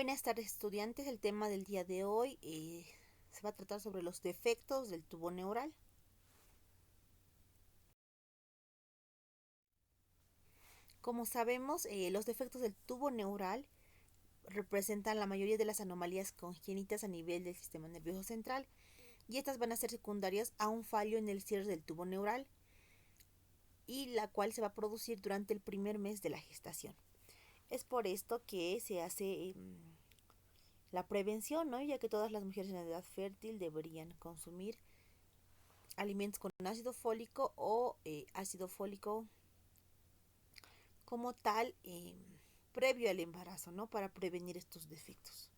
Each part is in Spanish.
Buenas tardes, estudiantes. El tema del día de hoy se va a tratar sobre los defectos del tubo neural. Como sabemos, los defectos del tubo neural representan la mayoría de las anomalías congénitas a nivel del sistema nervioso central, y estas van a ser secundarias a un fallo en el cierre del tubo neural, y la cual se va a producir durante el primer mes de la gestación. Es por esto que se hace la prevención, ¿no? Ya que todas las mujeres en edad fértil deberían consumir alimentos con ácido fólico o ácido fólico como tal previo al embarazo, ¿no? Para prevenir estos defectos.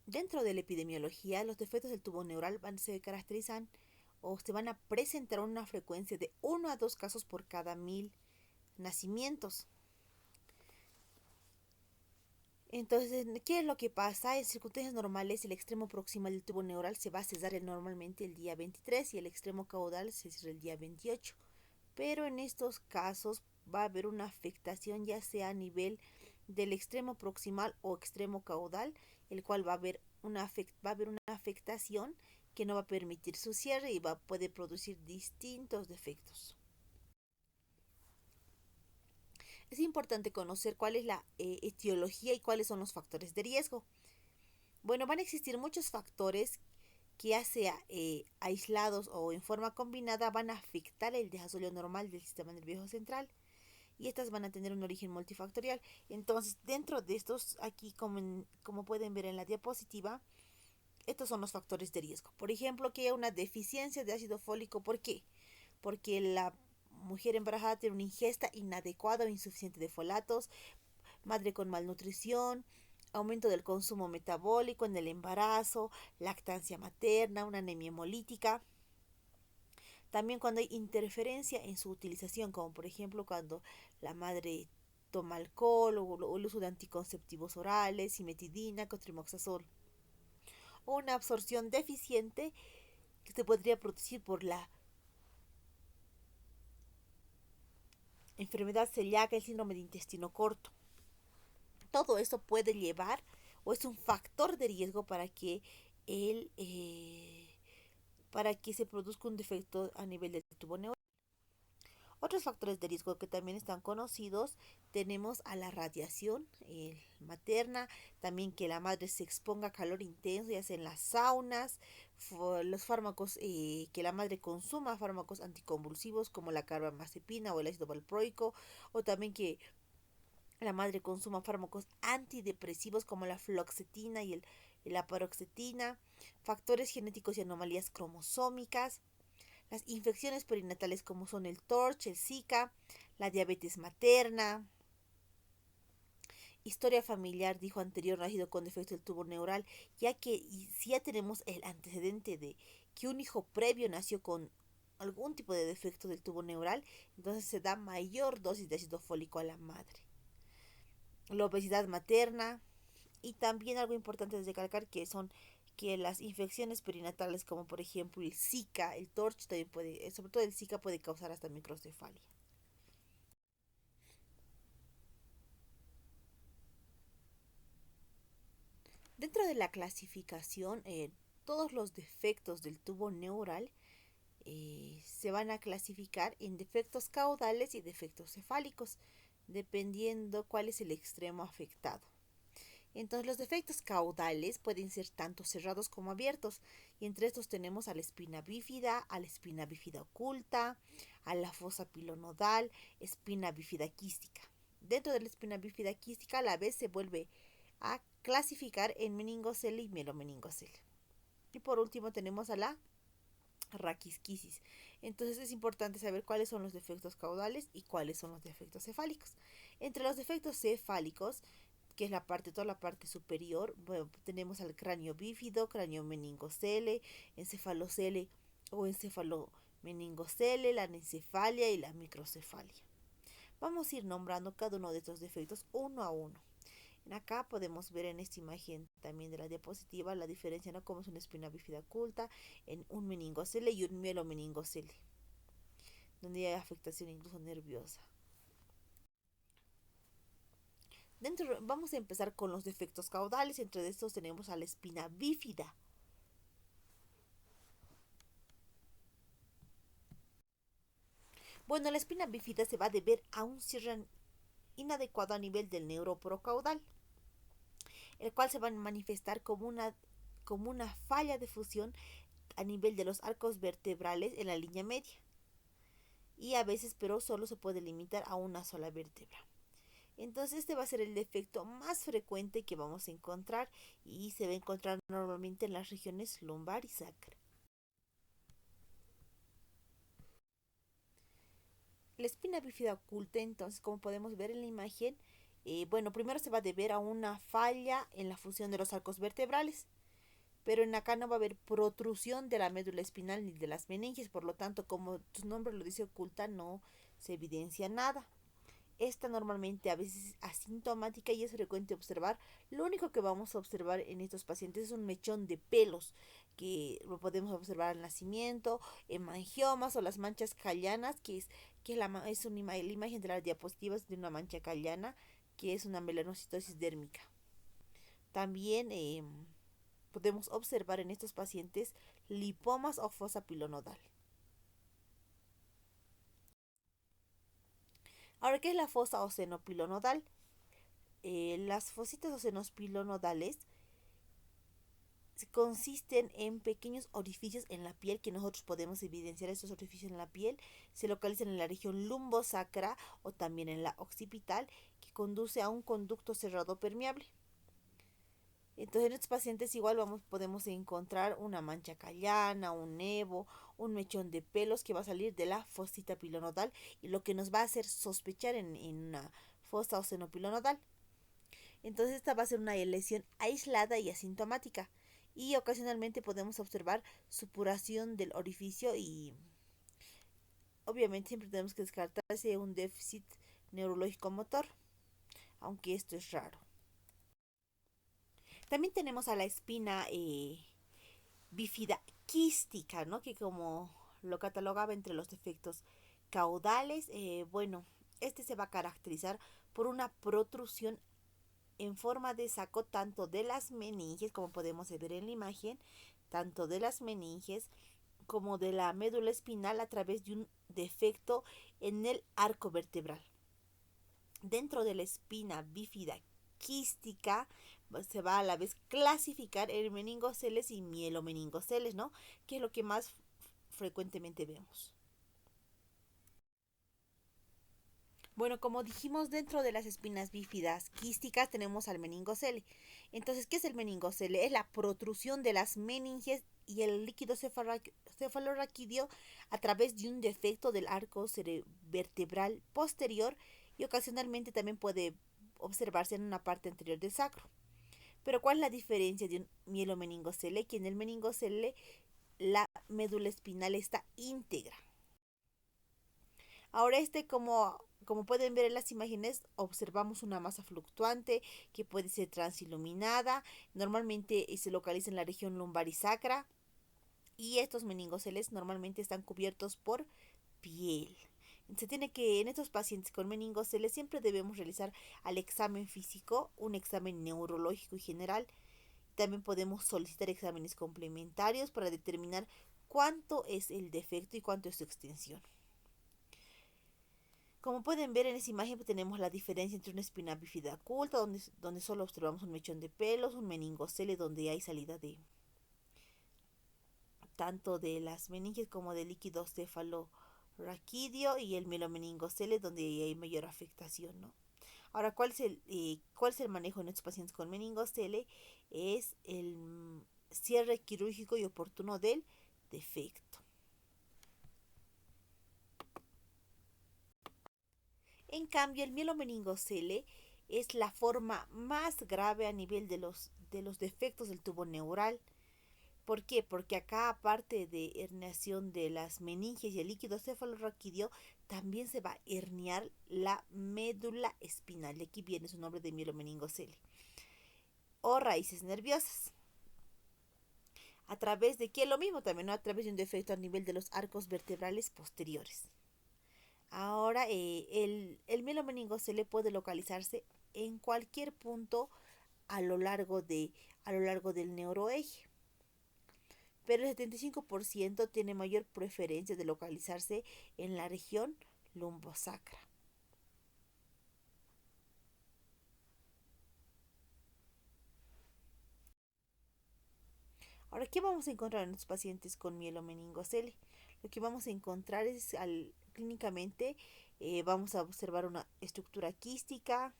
Dentro de la epidemiología, los defectos del tubo neural se caracterizan o se van a presentar una frecuencia de 1 a 2 casos por cada 1000 nacimientos. Entonces, ¿qué es lo que pasa? En circunstancias normales, el extremo proximal del tubo neural se va a cesar normalmente el día 23 y el extremo caudal se cierra el día 28. Pero en estos casos va a haber una afectación ya sea a nivel del extremo proximal o extremo caudal, el cual va a haber una afectación que no va a permitir su cierre y puede producir distintos defectos. Es importante conocer cuál es la etiología y cuáles son los factores de riesgo. Bueno, van a existir muchos factores que ya sea aislados o en forma combinada van a afectar el desarrollo normal del sistema nervioso central, y estas van a tener un origen multifactorial. Entonces, dentro de estos, aquí como pueden ver en la diapositiva, estos son los factores de riesgo. Por ejemplo, que haya una deficiencia de ácido fólico. ¿Por qué? Porque la mujer embarazada tiene una ingesta inadecuada o insuficiente de folatos, madre con malnutrición, aumento del consumo metabólico en el embarazo, lactancia materna, una anemia hemolítica. También cuando hay interferencia en su utilización, como por ejemplo cuando la madre toma alcohol o el uso de anticonceptivos orales, cimetidina, cotrimoxazol. O una absorción deficiente que se podría producir por la enfermedad celíaca, el síndrome de intestino corto. Todo eso puede llevar o es un factor de riesgo el, eh, para que se produzca un defecto a nivel del tubo neural. Otros factores de riesgo que también están conocidos, tenemos a la radiación materna, también que la madre se exponga a calor intenso, ya sea en las saunas, los fármacos, que la madre consuma fármacos anticonvulsivos como la carbamazepina o el ácido valproico, o también que la madre consuma fármacos antidepresivos como la fluoxetina y la paroxetina, factores genéticos y anomalías cromosómicas, las infecciones perinatales como son el TORCH, el Zika, la diabetes materna, historia familiar, dijo anterior, nacido con defecto del tubo neural, ya que si ya tenemos el antecedente de que un hijo previo nació con algún tipo de defecto del tubo neural, entonces se da mayor dosis de ácido fólico a la madre. La obesidad materna, y también algo importante es recalcar que las infecciones perinatales como por ejemplo el Zika, el TORCH también puede, sobre todo el Zika puede causar hasta microcefalia. Dentro de la clasificación, todos los defectos del tubo neural se van a clasificar en defectos caudales y defectos cefálicos, dependiendo cuál es el extremo afectado. Entonces los defectos caudales pueden ser tanto cerrados como abiertos, y entre estos tenemos a la espina bífida oculta, a la fosa pilonodal, espina bífida quística. Dentro de la espina bífida quística a la vez se vuelve a clasificar en meningocele y melomeningocele. Y por último tenemos a la raquisquisis. Entonces es importante saber cuáles son los defectos caudales y cuáles son los defectos cefálicos. Entre los defectos cefálicos, que es toda la parte superior, bueno, tenemos al cráneo bífido, cráneo meningocele, encefalocele o encefalomeningocele, la anencefalia y la microcefalia. Vamos a ir nombrando cada uno de estos defectos uno a uno. Acá podemos ver en esta imagen también de la diapositiva la diferencia, ¿no? Como es una espina bífida oculta en un meningocele y un mielomeningocele, donde hay afectación incluso nerviosa. Vamos a empezar con los defectos caudales. Entre estos tenemos a la espina bífida. Bueno, la espina bífida se va a deber a un cierre inadecuado a nivel del neuroporo caudal, el cual se va a manifestar como una falla de fusión a nivel de los arcos vertebrales en la línea media. Y a veces, pero solo se puede limitar a una sola vértebra. Entonces este va a ser el defecto más frecuente que vamos a encontrar y se va a encontrar normalmente en las regiones lumbar y sacra. La espina bífida oculta, entonces, como podemos ver en la imagen, bueno, primero se va a deber a una falla en la fusión de los arcos vertebrales, pero en acá no va a haber protrusión de la médula espinal ni de las meninges, por lo tanto, como su nombre lo dice, oculta, no se evidencia nada. Esta normalmente a veces es asintomática y es frecuente observar. Lo único que vamos a observar en estos pacientes es un mechón de pelos que lo podemos observar al nacimiento, hemangiomas o las manchas callanas, la imagen de las diapositivas de una mancha callana, que es una melanocitosis dérmica. También podemos observar en estos pacientes lipomas o fosa pilonodal. Ahora, ¿qué es la fosa o seno pilonodal? Las fositas o senos pilonodales consisten en pequeños orificios en la piel que nosotros podemos evidenciar. Estos orificios en la piel se localizan en la región lumbosacra o también en la occipital, que conduce a un conducto cerrado permeable. Entonces en estos pacientes igual podemos encontrar una mancha callana, un nevo, un mechón de pelos que va a salir de la fosita pilonodal y lo que nos va a hacer sospechar en una fosa o seno pilonodal. Entonces esta va a ser una lesión aislada y asintomática y ocasionalmente podemos observar supuración del orificio y obviamente siempre tenemos que descartar si hay un déficit neurológico motor, aunque esto es raro. También tenemos a la espina bífida quística, ¿no? Que como lo catalogaba entre los defectos caudales, bueno, este se va a caracterizar por una protrusión en forma de saco tanto de las meninges, como podemos ver en la imagen, tanto de las meninges como de la médula espinal a través de un defecto en el arco vertebral. Dentro de la espina bífida quística se va a la vez clasificar en meningoceles y mielomeningoceles, ¿no? Que es lo que más frecuentemente vemos. Bueno, como dijimos, dentro de las espinas bífidas quísticas tenemos al meningocele. Entonces, ¿qué es el meningocele? Es la protrusión de las meninges y el líquido cefalorraquídeo a través de un defecto del arco vertebral posterior y ocasionalmente también puede observarse en una parte anterior del sacro. Pero ¿cuál es la diferencia de un mielomeningocele? Que en el meningocele la médula espinal está íntegra. Ahora como pueden ver en las imágenes, observamos una masa fluctuante que puede ser transiluminada. Normalmente se localiza en la región lumbar y sacra. Y estos meningoceles normalmente están cubiertos por piel. Se tiene que, en estos pacientes con meningoceles, siempre debemos realizar al examen físico, un examen neurológico y general. También podemos solicitar exámenes complementarios para determinar cuánto es el defecto y cuánto es su extensión. Como pueden ver en esa imagen tenemos la diferencia entre una espina bífida oculta donde solo observamos un mechón de pelos, un meningocele donde hay salida de tanto de las meninges como del líquido cefalorraquídeo y el mielomeningocele donde hay mayor afectación, ¿no? Ahora, ¿cuál es el manejo en estos pacientes con meningocele? Es el cierre quirúrgico y oportuno del defecto. En cambio, el mielomeningocele es la forma más grave a nivel de los defectos del tubo neural. ¿Por qué? Porque acá, aparte de herniación de las meninges y el líquido cefalorraquídeo, también se va a herniar la médula espinal. Y aquí viene su nombre de mielomeningocele. O raíces nerviosas. ¿A través de qué? Lo mismo también, ¿no? A través de un defecto a nivel de los arcos vertebrales posteriores. Ahora, el mielomeningocele puede localizarse en cualquier punto a lo largo a lo largo del neuroeje. Pero el 75% tiene mayor preferencia de localizarse en la región lumbosacra. Ahora, ¿qué vamos a encontrar en los pacientes con mielomeningocele? Lo que vamos a encontrar es clínicamente vamos a observar una estructura quística,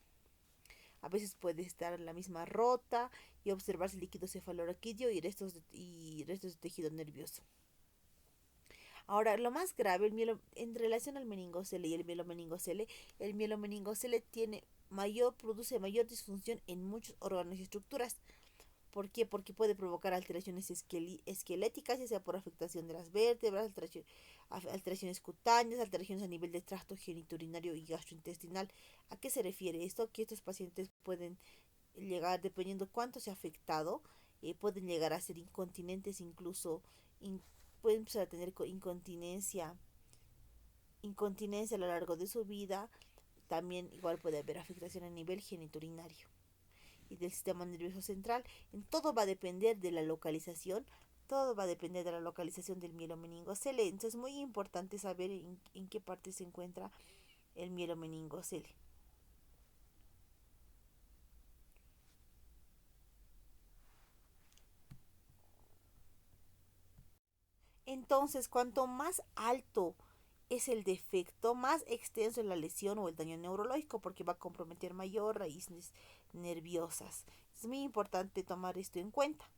a veces puede estar la misma rota y observarse líquido cefalorraquídeo y restos de tejido nervioso. Ahora, lo más grave, en relación al meningocele y el mielomeningocele produce mayor disfunción en muchos órganos y estructuras. ¿Por qué? Porque puede provocar alteraciones esqueléticas, ya sea por afectación de las vértebras, alteraciones cutáneas, alteraciones a nivel de tracto genitourinario y gastrointestinal. ¿A qué se refiere esto? Que estos pacientes pueden llegar, dependiendo cuánto se ha afectado, pueden llegar a ser incontinentes, incluso in- pueden empezar a tener incontinencia a lo largo de su vida. También igual puede haber afectación a nivel genitourinario y del sistema nervioso central. En todo va a depender de la localización, todo va a depender de la localización del mielomeningocele. Entonces es muy importante saber en qué parte se encuentra el mielomeningocele. Entonces, cuanto más alto es el defecto, más extenso es la lesión o el daño neurológico, porque va a comprometer mayor raíces nerviosas. Es muy importante tomar esto en cuenta,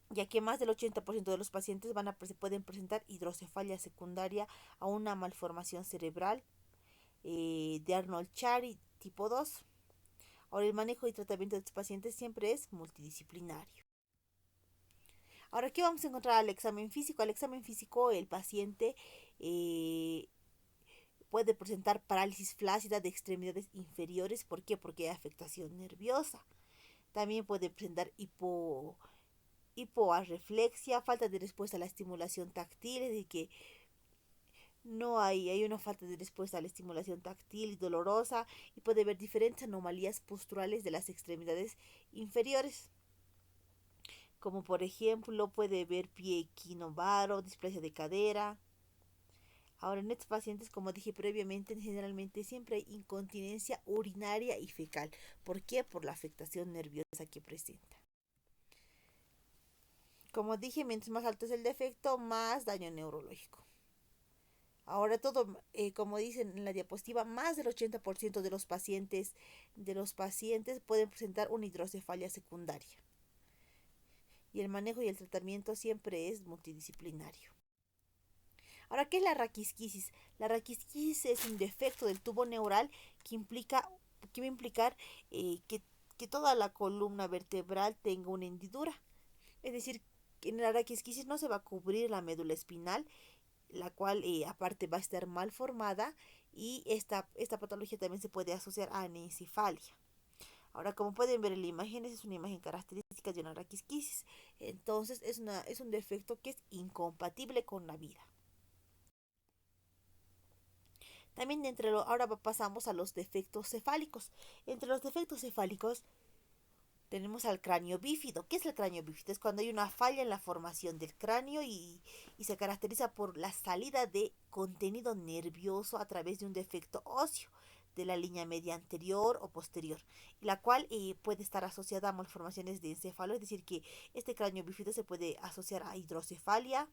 ya que más del 80% de los pacientes pueden presentar hidrocefalia secundaria a una malformación cerebral de Arnold-Chiari tipo 2. Ahora, el manejo y tratamiento de estos pacientes siempre es multidisciplinario. Ahora, ¿qué vamos a encontrar al examen físico? Al examen físico, el paciente eh, puede presentar parálisis flácida de extremidades inferiores. ¿Por qué? Porque hay afectación nerviosa. También puede presentar hipoarreflexia, falta de respuesta a la estimulación táctil, es decir, que hay una falta de respuesta a la estimulación táctil y dolorosa, y puede haber diferentes anomalías posturales de las extremidades inferiores, como por ejemplo puede haber pie equinovaro, displasia de cadera. Ahora, en estos pacientes, como dije previamente, generalmente siempre hay incontinencia urinaria y fecal. ¿Por qué? Por la afectación nerviosa que presenta. Como dije, mientras más alto es el defecto, más daño neurológico. Ahora todo, como dicen en la diapositiva, más del 80% de los pacientes pueden presentar una hidrocefalia secundaria. Y el manejo y el tratamiento siempre es multidisciplinario. Ahora, ¿qué es la raquisquisis? La raquisquisis es un defecto del tubo neural que va a implicar que toda la columna vertebral tenga una hendidura. Es decir, que en la raquisquisis no se va a cubrir la médula espinal, la cual aparte va a estar mal formada, y esta patología también se puede asociar a anencefalia. Ahora, como pueden ver en la imagen, esa es una imagen característica de una raquisquisis. Entonces, es un defecto que es incompatible con la vida. También ahora pasamos a los defectos cefálicos. Entre los defectos cefálicos tenemos al cráneo bífido. ¿Qué es el cráneo bífido? Es cuando hay una falla en la formación del cráneo y se caracteriza por la salida de contenido nervioso a través de un defecto óseo de la línea media anterior o posterior, la cual puede estar asociada a malformaciones de encéfalo, es decir, que este cráneo bífido se puede asociar a hidrocefalia,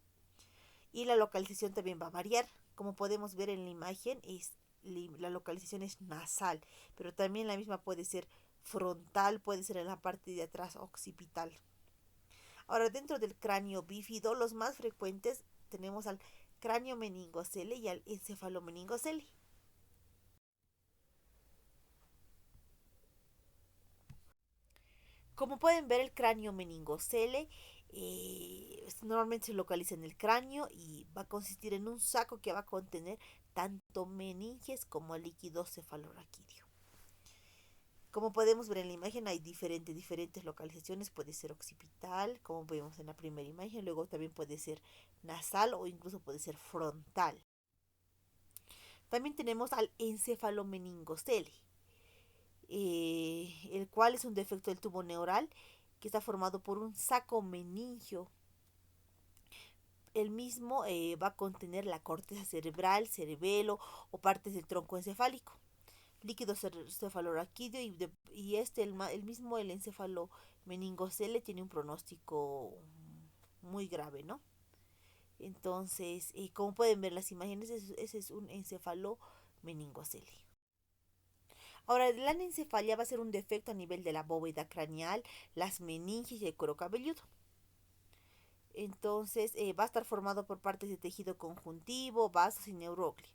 y la localización también va a variar. Como podemos ver en la imagen, la localización es nasal, pero también la misma puede ser frontal, puede ser en la parte de atrás occipital. Ahora, dentro del cráneo bífido, los más frecuentes tenemos al cráneo meningocele y al encefalomeningocele. Como pueden ver, el cráneo meningocele normalmente se localiza en el cráneo y va a consistir en un saco que va a contener tanto meninges como líquido cefalorraquídeo. Como podemos ver en la imagen, hay diferentes localizaciones. Puede ser occipital, como vemos en la primera imagen, luego también puede ser nasal o incluso puede ser frontal. También tenemos al encefalomeningocele. el cual es un defecto del tubo neural que está formado por un saco meningio. El mismo va a contener la corteza cerebral, cerebelo o partes del tronco encefálico, líquido cefalorraquídeo y el mismo, el encéfalo meningocele, tiene un pronóstico muy grave, ¿no? Entonces, como pueden ver las imágenes, ese es un encéfalo meningocele. Ahora, la anencefalia va a ser un defecto a nivel de la bóveda craneal, las meninges y el cuero cabelludo. Entonces, va a estar formado por partes de tejido conjuntivo, vasos y neurógleo.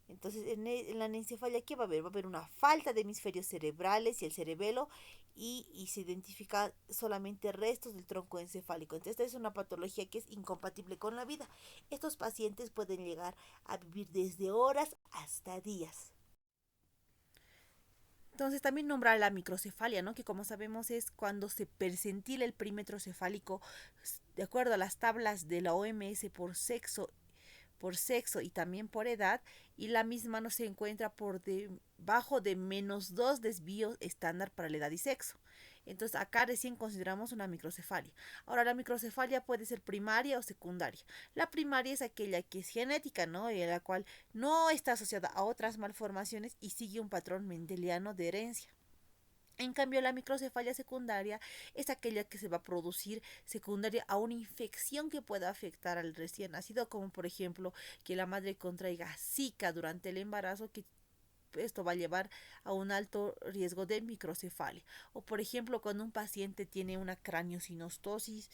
Entonces, en la anencefalia, ¿qué va a haber? Va a haber una falta de hemisferios cerebrales y el cerebelo, y se identifican solamente restos del tronco encefálico. Entonces, esta es una patología que es incompatible con la vida. Estos pacientes pueden llegar a vivir desde horas hasta días. Entonces también nombrar la microcefalia, ¿no? Que como sabemos es cuando se percentila el perímetro cefálico de acuerdo a las tablas de la OMS por sexo y también por edad, y la misma no se encuentra por debajo de -2 desvíos estándar para la edad y sexo. Entonces acá recién consideramos una microcefalia. Ahora, la microcefalia puede ser primaria o secundaria. La primaria es aquella que es genética, ¿no? Y la cual no está asociada a otras malformaciones y sigue un patrón mendeliano de herencia. En cambio, la microcefalia secundaria es aquella que se va a producir secundaria a una infección que pueda afectar al recién nacido, como por ejemplo que la madre contraiga Zika durante el embarazo, que esto va a llevar a un alto riesgo de microcefalia. O por ejemplo, cuando un paciente tiene una craneosinostosis,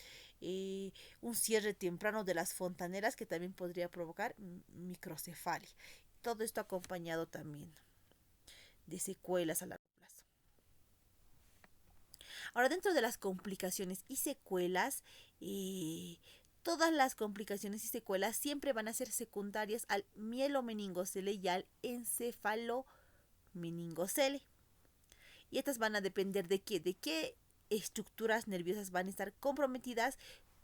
un cierre temprano de las fontaneras, que también podría provocar microcefalia. Todo esto acompañado también de secuelas a largo plazo. Ahora, dentro de las complicaciones y secuelas, eh, todas las complicaciones y secuelas siempre van a ser secundarias al mielomeningocele y al encefalomeningocele. Y estas van a depender de qué estructuras nerviosas van a estar comprometidas,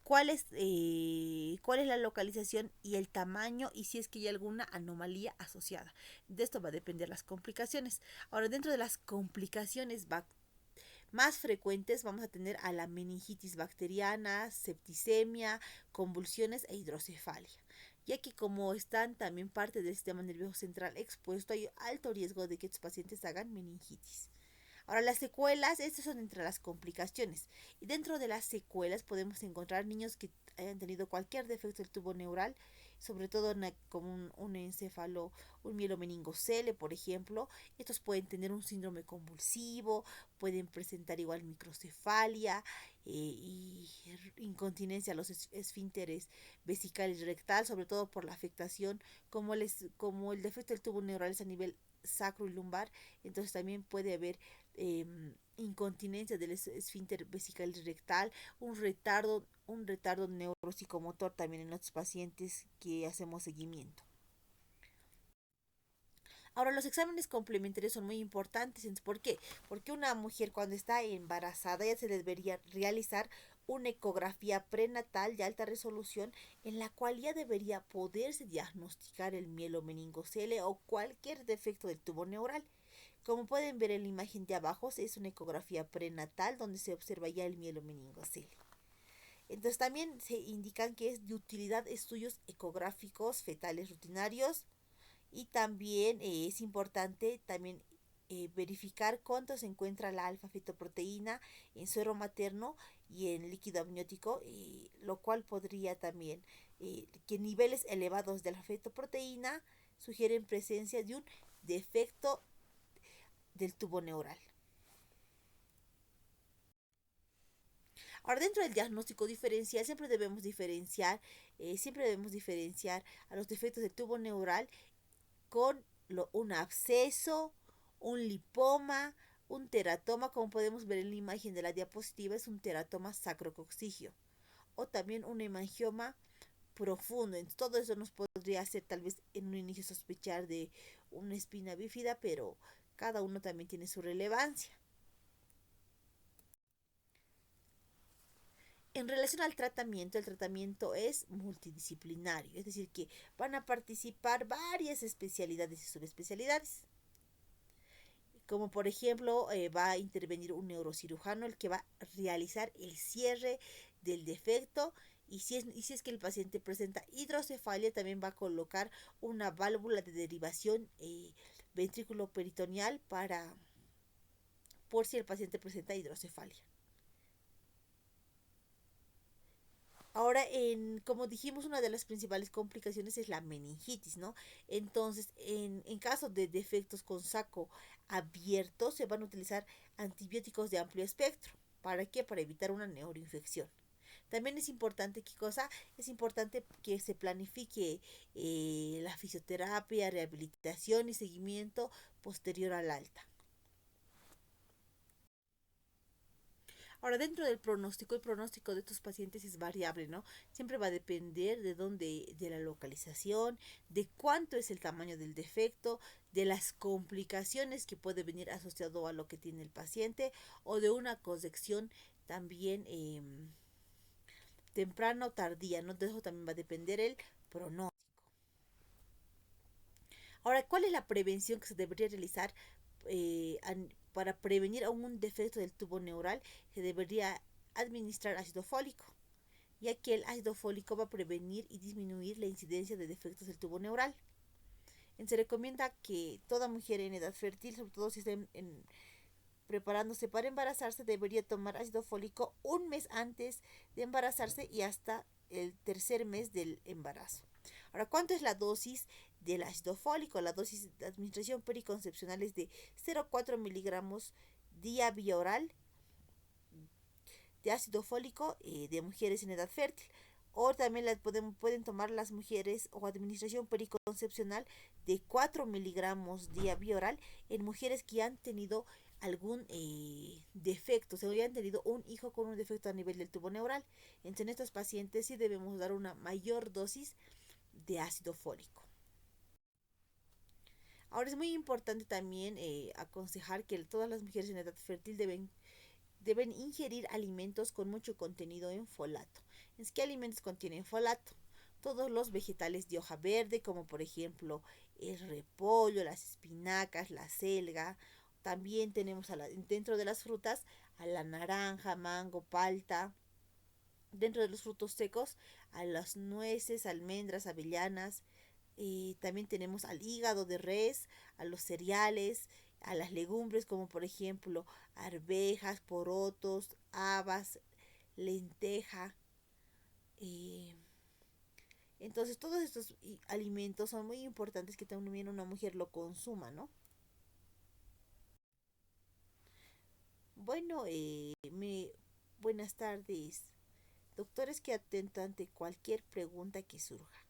cuál es la localización y el tamaño, y si es que hay alguna anomalía asociada. De esto va a depender las complicaciones. Ahora, dentro de las complicaciones más frecuentes vamos a tener a la meningitis bacteriana, septicemia, convulsiones e hidrocefalia, ya que como están también parte del sistema nervioso central expuesto, hay alto riesgo de que estos pacientes hagan meningitis. Ahora, las secuelas, estas son entre las complicaciones. Y dentro de las secuelas podemos encontrar niños que hayan tenido cualquier defecto del tubo neural, sobre todo como un encéfalo, un mielomeningocele, por ejemplo. Estos pueden tener un síndrome convulsivo, pueden presentar igual microcefalia, y incontinencia a los esfínteres vesical y rectal, sobre todo por la afectación, como el defecto del tubo neural es a nivel sacro y lumbar. Entonces también puede haber eh, incontinencia del esfínter vesical rectal, un retardo neuropsicomotor también en los pacientes que hacemos seguimiento. Ahora, los exámenes complementarios son muy importantes. ¿Por qué? Porque una mujer cuando está embarazada ya se debería realizar una ecografía prenatal de alta resolución, en la cual ya debería poderse diagnosticar el mielomeningocele o cualquier defecto del tubo neural. Como pueden ver en la imagen de abajo, es una ecografía prenatal donde se observa ya el mielomeningocele. Entonces también se indican que es de utilidad estudios ecográficos fetales rutinarios, y también es importante también verificar cuánto se encuentra la alfa-fetoproteína en suero materno y en líquido amniótico, lo cual podría también, que niveles elevados de alfa-fetoproteína sugieren presencia de un defecto del tubo neural. Ahora, dentro del diagnóstico diferencial siempre debemos diferenciar a los defectos del tubo neural con un absceso, un lipoma, un teratoma, como podemos ver en la imagen de la diapositiva, es un teratoma sacrococcigio, o también un hemangioma profundo. Entonces, todo eso nos podría hacer tal vez en un inicio sospechar de una espina bífida, pero cada uno también tiene su relevancia. En relación al tratamiento, el tratamiento es multidisciplinario, es decir, que van a participar varias especialidades y subespecialidades. como por ejemplo va a intervenir un neurocirujano el que va a realizar el cierre del defecto y si es que el paciente presenta hidrocefalia también va a colocar una válvula de derivación ventrículo peritoneal para por si el paciente presenta hidrocefalia. Ahora, como dijimos, una de las principales complicaciones es la meningitis, ¿no? Entonces, en caso de defectos con saco abierto, se van a utilizar antibióticos de amplio espectro. ¿Para qué? Para evitar una neuroinfección. También es importante, ¿qué cosa? Es importante que se planifique la fisioterapia, rehabilitación y seguimiento posterior al alta. Ahora, dentro del pronóstico, el pronóstico de estos pacientes es variable, ¿no? Siempre va a depender de dónde, de la localización, de cuánto es el tamaño del defecto, de las complicaciones que puede venir asociado a lo que tiene el paciente o de una corrección también temprana o tardía, ¿no? De eso también va a depender el pronóstico. Ahora, ¿cuál es la prevención que se debería realizar para prevenir aún un defecto del tubo neural? Se debería administrar ácido fólico, ya que el ácido fólico va a prevenir y disminuir la incidencia de defectos del tubo neural. Se recomienda que toda mujer en edad fértil, sobre todo si está preparándose para embarazarse, debería tomar ácido fólico un mes antes de embarazarse y hasta el tercer mes del embarazo. Ahora, ¿cuánto es la dosis del ácido fólico? La dosis de administración periconcepcional es de 0,4 miligramos día vía oral de ácido fólico de mujeres en edad fértil. O también pueden tomar las mujeres o administración periconcepcional de 4 miligramos día vía oral en mujeres que han tenido algún defecto, o sea, ya han tenido un hijo con un defecto a nivel del tubo neural. Entonces, en estos pacientes sí debemos dar una mayor dosis de ácido fólico. Ahora es muy importante también aconsejar que todas las mujeres en edad fértil deben ingerir alimentos con mucho contenido en folato. ¿Qué alimentos contienen folato? Todos los vegetales de hoja verde, como por ejemplo el repollo, las espinacas, la selga. También tenemos dentro de las frutas a la naranja, mango, palta. Dentro de los frutos secos a las nueces, almendras, avellanas. También tenemos al hígado de res, a los cereales, a las legumbres como por ejemplo arvejas, porotos, habas, lenteja. eh, entonces todos estos alimentos son muy importantes que también una mujer lo consuma, ¿no? Bueno, buenas tardes. Doctores que atento ante cualquier pregunta que surja.